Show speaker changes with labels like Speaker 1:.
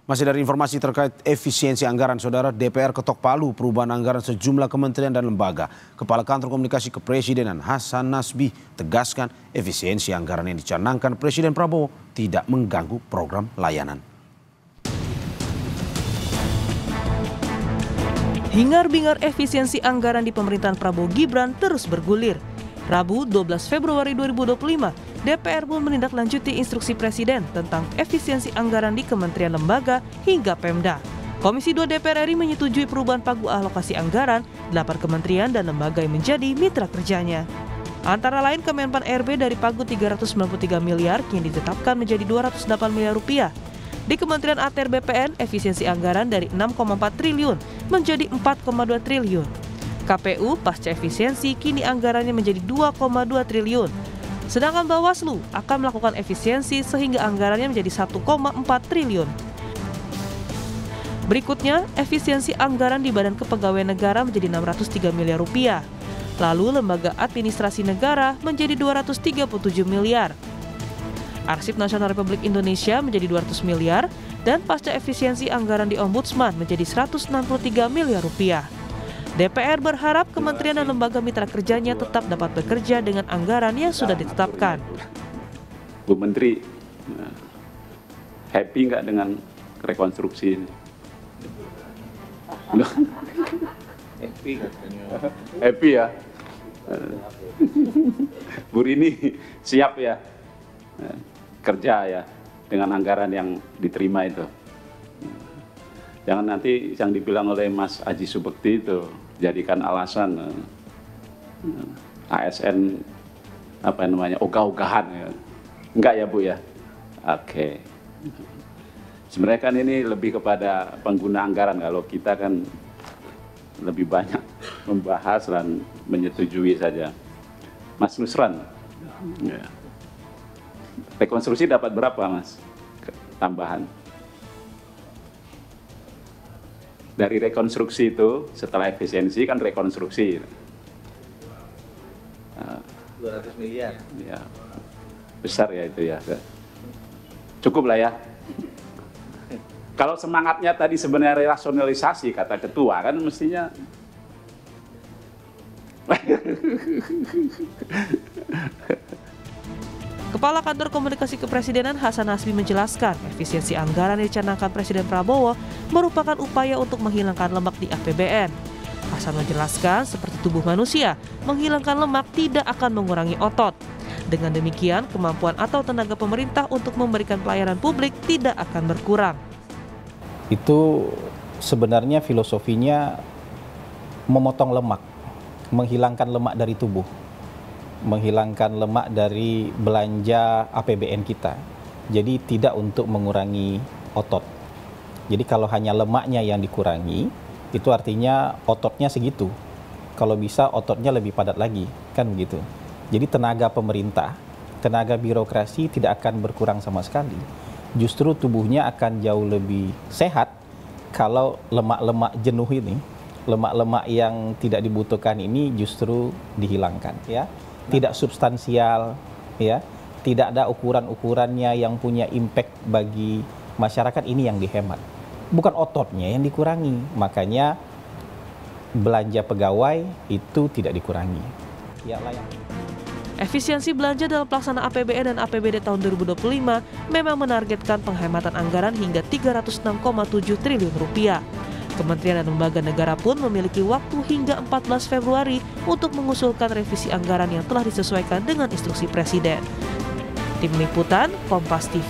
Speaker 1: Masih dari informasi terkait efisiensi anggaran, Saudara, DPR ketok palu perubahan anggaran sejumlah kementerian dan lembaga. Kepala Kantor Komunikasi Kepresidenan Hasan Nasbi tegaskan efisiensi anggaran yang dicanangkan Presiden Prabowo tidak mengganggu program layanan.
Speaker 2: Hingar-bingar efisiensi anggaran di pemerintahan Prabowo Gibran terus bergulir. Rabu 12 Februari 2025, DPR pun menindaklanjuti instruksi Presiden tentang efisiensi anggaran di kementerian lembaga hingga Pemda. Komisi 2 DPR RI menyetujui perubahan pagu alokasi anggaran 8 kementerian dan lembaga yang menjadi mitra kerjanya. Antara lain Kemenpan RB dari pagu 393 miliar kini ditetapkan menjadi 208 miliar rupiah. Di Kementerian ATR BPN, efisiensi anggaran dari 6,4 triliun menjadi 4,2 triliun. KPU pasca efisiensi kini anggarannya menjadi 2,2 triliun. Sedangkan Bawaslu akan melakukan efisiensi sehingga anggarannya menjadi 1,4 triliun. Berikutnya, efisiensi anggaran di Badan Kepegawaian Negara menjadi 603 miliar rupiah. Lalu Lembaga Administrasi Negara menjadi 237 miliar. Arsip Nasional Republik Indonesia menjadi 200 miliar dan pasca efisiensi anggaran di Ombudsman menjadi 163 miliar rupiah. DPR berharap kementerian dan lembaga mitra kerjanya tetap dapat bekerja dengan anggaran yang sudah ditetapkan.
Speaker 3: Bu Menteri, happy nggak dengan rekonstruksi ini? Happy ya? Bu Rini siap ya? Kerja ya dengan anggaran yang diterima itu. Jangan nanti yang dibilang oleh Mas Aji Subekti itu jadikan alasan ASN ogah-ogahan ya. Enggak ya Bu ya? Oke. Sebenarnya kan ini lebih kepada pengguna anggaran, kalau kita kan lebih banyak membahas dan menyetujui saja. Mas Nusran, ya. Rekonstruksi dapat berapa Mas? Tambahan. Dari rekonstruksi itu, setelah efisiensi kan rekonstruksi.
Speaker 4: 200 miliar.
Speaker 3: Ya, besar ya itu ya. Cukup lah ya. Kalau semangatnya tadi sebenarnya rasionalisasi, kata ketua, kan mestinya.
Speaker 2: Kepala Kantor Komunikasi Kepresidenan Hasan Nasbi menjelaskan efisiensi anggaran yang dicanangkan Presiden Prabowo merupakan upaya untuk menghilangkan lemak di APBN. Hasan menjelaskan seperti tubuh manusia, menghilangkan lemak tidak akan mengurangi otot. Dengan demikian, kemampuan atau tenaga pemerintah untuk memberikan pelayanan publik tidak akan berkurang.
Speaker 4: Itu sebenarnya filosofinya memotong lemak, menghilangkan lemak dari tubuh, menghilangkan lemak dari belanja APBN kita. Jadi tidak untuk mengurangi otot. Jadi kalau hanya lemaknya yang dikurangi, itu artinya ototnya segitu. Kalau bisa ototnya lebih padat lagi, kan begitu. Jadi tenaga pemerintah, tenaga birokrasi tidak akan berkurang sama sekali. Justru tubuhnya akan jauh lebih sehat kalau lemak-lemak jenuh ini, lemak-lemak yang tidak dibutuhkan ini justru dihilangkan, ya. Tidak substansial, ya, tidak ada ukuran-ukurannya yang punya impact bagi masyarakat, ini yang dihemat. Bukan ototnya yang dikurangi, makanya belanja pegawai itu tidak dikurangi. Ya, layak.
Speaker 2: Efisiensi belanja dalam pelaksanaan APBN dan APBD tahun 2025 memang menargetkan penghematan anggaran hingga 306,7 triliun rupiah. Kementerian dan lembaga negara pun memiliki waktu hingga 14 Februari untuk mengusulkan revisi anggaran yang telah disesuaikan dengan instruksi Presiden. Tim Liputan, Kompas TV.